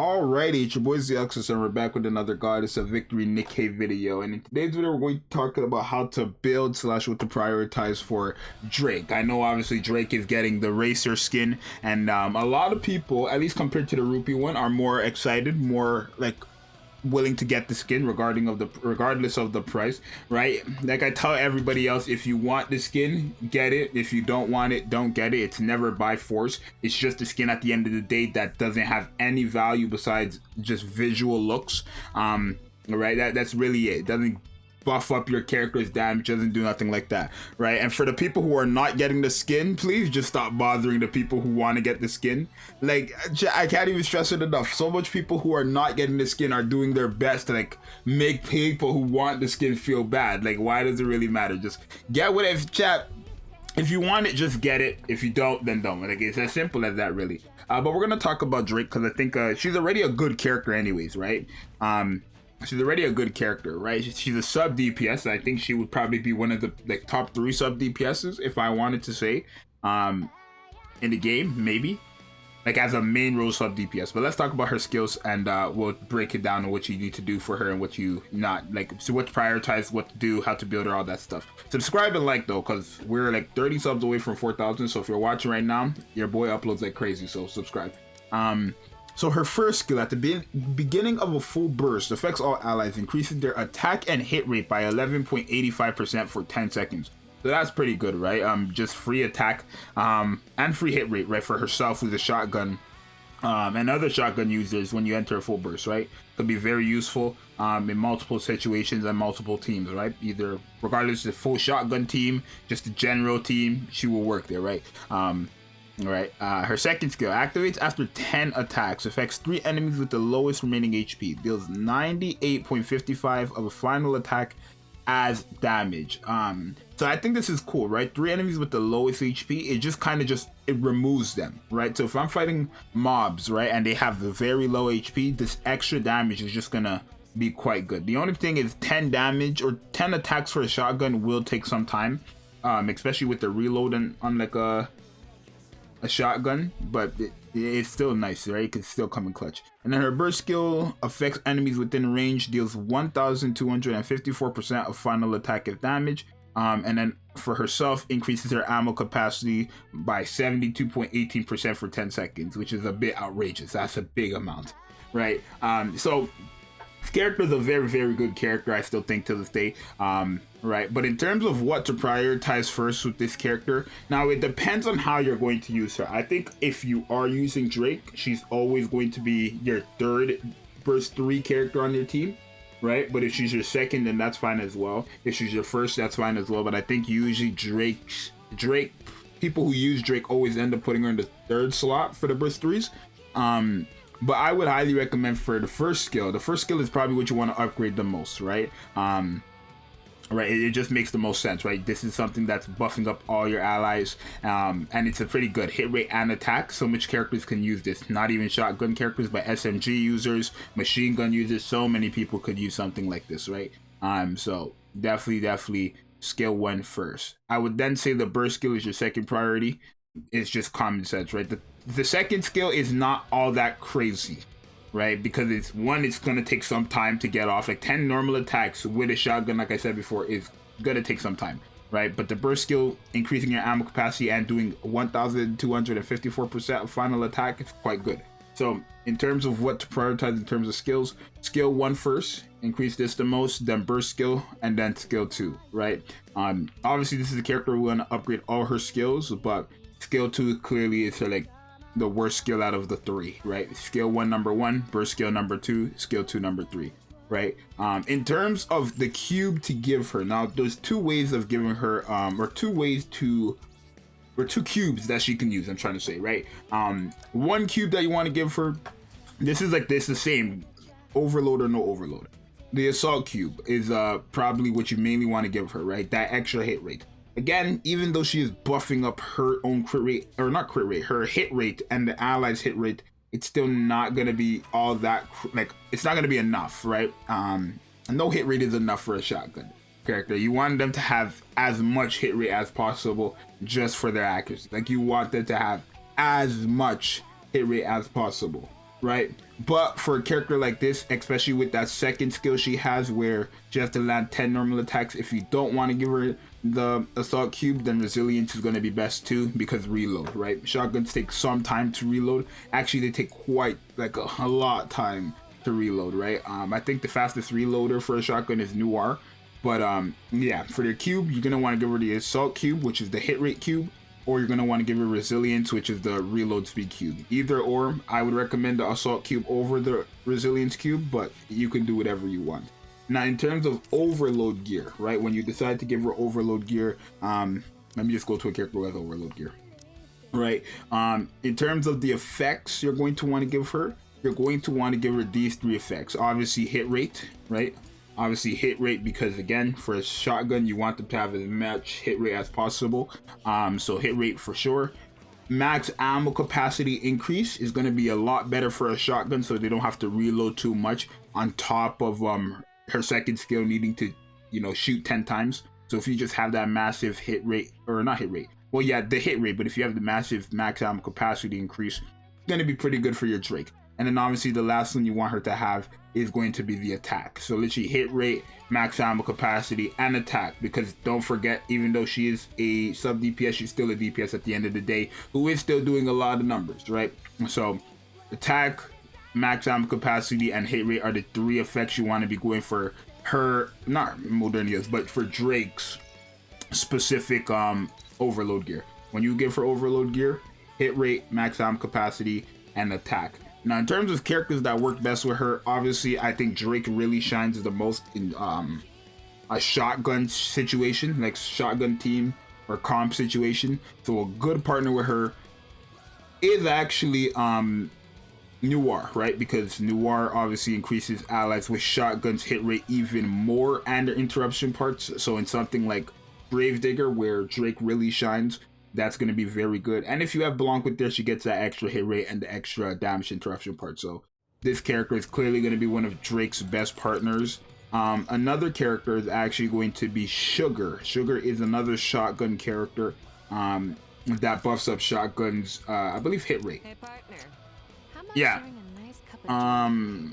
Alrighty, it's your boy Zxous, and we're back with another Goddess of Victory Nikke video. And in today's video, we're going to talk about how to build / what to prioritize for Drake. I know obviously Drake is getting the racer skin, and a lot of people, at least compared to the rupee one, are more excited, more like willing to get the skin regardless of the price, right? Like I tell everybody else, if you want the skin, get it. If you don't want it, don't get it. It's never by force. It's just a skin at the end of the day that doesn't have any value besides just visual looks. Right, that's really it. It doesn't buff up your character's damage, doesn't do nothing like that, right? And for the people who are not getting the skin, please just stop bothering the people who want to get the skin. Like, I can't even stress it enough. So much people who are not getting the skin are doing their best to like make people who want the skin feel bad. Like, why does it really matter? Just get what if chat. If you want it, just get it. If you don't, then don't. Like, it's as simple as that, really. But we're gonna talk about Drake because I think she's already a good character anyways, right? She's already a good character, right? She's a sub DPS. I think she would probably be one of the like top 3 sub DPSs, if I wanted to say, in the game, maybe, like as a main role sub DPS. But let's talk about her skills, and we'll break it down on what you need to do for her and what you not like. So what to prioritize, what to do, how to build her, all that stuff. Subscribe and like though, because we're like 30 subs away from 4,000. So if you're watching right now, your boy uploads like crazy. So subscribe. So her first skill at the beginning of a full burst affects all allies, increasing their attack and hit rate by 11.85% for 10 seconds. So that's pretty good, right? Just free attack and free hit rate, right, for herself with a shotgun and other shotgun users when you enter a full burst, right? Could be very useful in multiple situations and multiple teams, right? Either regardless of the full shotgun team, just the general team, she will work there, right? Right. Her second skill activates after 10 attacks, affects 3 enemies with the lowest remaining HP, deals 98.55 of a final attack as damage. So I think this is cool, right? 3 enemies with the lowest HP, it just kind of it removes them, right? So if I'm fighting mobs, right, and they have very low HP, this extra damage is just gonna be quite good. The only thing is 10 damage or 10 attacks for a shotgun will take some time, especially with the reload on like a shotgun, but it's still nice, right? It can still come in clutch. And then her burst skill affects enemies within range, deals 1,254% of final attack as damage. And then for herself, increases her ammo capacity by 72.18% for 10 seconds, which is a bit outrageous. That's a big amount, right? So this character is a very, very good character, I still think, to this day. Right, but in terms of what to prioritize first with this character, now it depends on how you're going to use her. I think if you are using Drake, she's always going to be your 3rd burst 3 character on your team, right? But if she's your 2nd, then that's fine as well. If she's your 1st, that's fine as well. But I think usually Drake, people who use Drake always end up putting her in the 3rd slot for the burst 3s. But I would highly recommend for the first skill. The first skill is probably what you want to upgrade the most, right? Right, it just makes the most sense, right? This is something that's buffing up all your allies, and it's a pretty good hit rate and attack. So much characters can use this, not even shotgun characters, but SMG users, machine gun users. So many people could use something like this, right? So definitely skill 1 first. I would then say the burst skill is your 2nd priority. It's just common sense, right? The 2nd skill is not all that crazy, right? Because it's gonna take some time to get off. Like 10 normal attacks with a shotgun, like I said before, is gonna take some time, right? But the burst skill, increasing your ammo capacity and doing 1,254% of final attack, is quite good. So in terms of what to prioritize in terms of skills, skill 1 first, increase this the most, then burst skill, and then skill 2, right? Obviously this is a character we want to upgrade all her skills, but skill 2 clearly is like the worst skill out of the 3, right? Skill 1 number 1, burst skill number 2, skill 2 number 3, right? In terms of the cube to give her, now there's 2 ways of giving her, or 2 cubes that she can use, I'm trying to say, right? One cube that you want to give her, this is the same, overload or no overload. The assault cube is probably what you mainly want to give her, right? That extra hit rate. Again, even though she is buffing up her own crit rate, or not crit rate, her hit rate and the allies hit rate, it's still not gonna be all that, like, it's not gonna be enough, right? No hit rate is enough for a shotgun character. You want them to have as much hit rate as possible just for their accuracy. Like, you want them to have as much hit rate as possible, right? But for a character like this, especially with that second skill she has where she has to land 10 normal attacks, if you don't want to give her the assault cube, then resilience is going to be best too, because reload, right? Shotguns take some time to reload. Actually, they take quite like a lot of time to reload, right? I think the fastest reloader for a shotgun is Noir. But yeah, for the cube, you're going to want to give her the assault cube, which is the hit rate cube, or you're going to want to give her resilience, which is the reload speed cube. Either or, I would recommend the assault cube over the resilience cube, but you can do whatever you want. Now, in terms of overload gear, right, when you decide to give her overload gear, let me just go to a character who has overload gear, right? In terms of the effects you're going to want to give her, you're going to want to give her these 3 effects. Obviously, hit rate, right? Obviously hit rate, because again, for a shotgun you want them to have as much hit rate as possible. So hit rate for sure. Max ammo capacity increase is going to be a lot better for a shotgun, so they don't have to reload too much, on top of her second skill needing to, you know, shoot 10 times. So if you just have that massive hit rate, or not hit rate, well, yeah, the hit rate, but if you have the massive max ammo capacity increase, it's going to be pretty good for your Drake. And then obviously the last one you want her to have is going to be the attack. So literally hit rate, max ammo capacity, and attack. Because don't forget, even though she is a sub DPS, she's still a DPS at the end of the day, who is still doing a lot of numbers, right? So attack, max ammo capacity, and hit rate are the 3 effects you want to be going for her, not Modernia's, but for Drake's specific overload gear. When you give her overload gear, hit rate, max ammo capacity, and attack. Now, in terms of characters that work best with her, obviously, I think Drake really shines the most in a shotgun situation, like shotgun team or comp situation. So a good partner with her is actually Noir, right? Because Noir obviously increases allies with shotguns hit rate even more and their interruption parts. So in something like Gravedigger, where Drake really shines, that's going to be very good. And if you have Blanc with there, she gets that extra hit rate and the extra damage interruption part. So this character is clearly going to be one of Drake's best partners. Another character is actually going to be Sugar. Sugar is another shotgun character that buffs up shotguns, I believe, hit rate. Hey partner, how about Yeah. sharing a nice cup of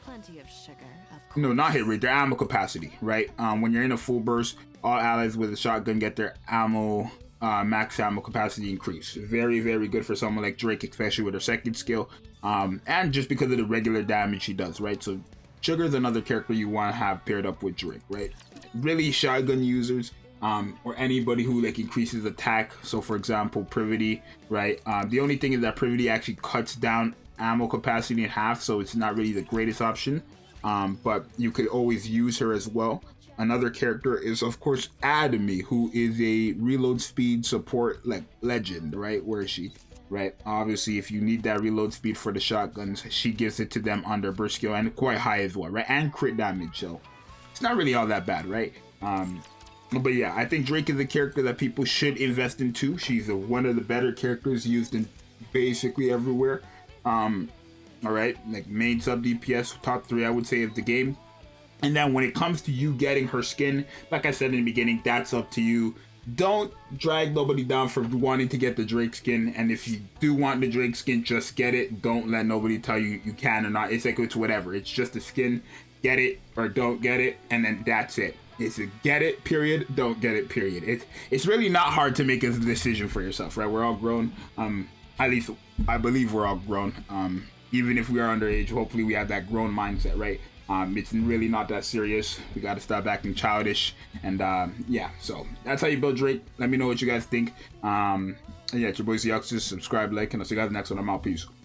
plenty of sugar, of course. No, not hit rate, their ammo capacity, right? When you're in a full burst, all allies with a shotgun get their ammo max ammo capacity increase. Very, very good for someone like Drake, especially with her second skill, and just because of the regular damage she does, right? So Sugar is another character you want to have paired up with Drake, right? Really, shotgun users, or anybody who like increases attack. So for example, Privity, right? The only thing is that Privity actually cuts down ammo capacity in half, so it's not really the greatest option, but you could always use her as well. Another character is, of course, Adami, who is a reload speed support like legend, right? Where is she? Right? Obviously, if you need that reload speed for the shotguns, she gives it to them on their burst skill, and quite high as well, right? And crit damage, so it's not really all that bad, right? But yeah, I think Drake is a character that people should invest in too. She's one of the better characters used in basically everywhere. All right, like main sub DPS, top 3, I would say, of the game. And then when it comes to you getting her skin, like I said in the beginning, that's up to you. Don't drag nobody down for wanting to get the Drake skin. And if you do want the Drake skin, just get it. Don't let nobody tell you you can or not. It's like it's whatever. It's just a skin. Get it or don't get it, and then that's it. It's a get it, period. Don't get it, period. It's really not hard to make a decision for yourself, right? We're all grown. At least I believe we're all grown. Even if we are underage, hopefully we have that grown mindset, right? It's really not that serious. We got to stop acting childish. And yeah, so that's how you build Drake. Let me know what you guys think. Yeah, it's your boy Zxous. Subscribe, like, and I'll see you guys next one. I'm out. Peace.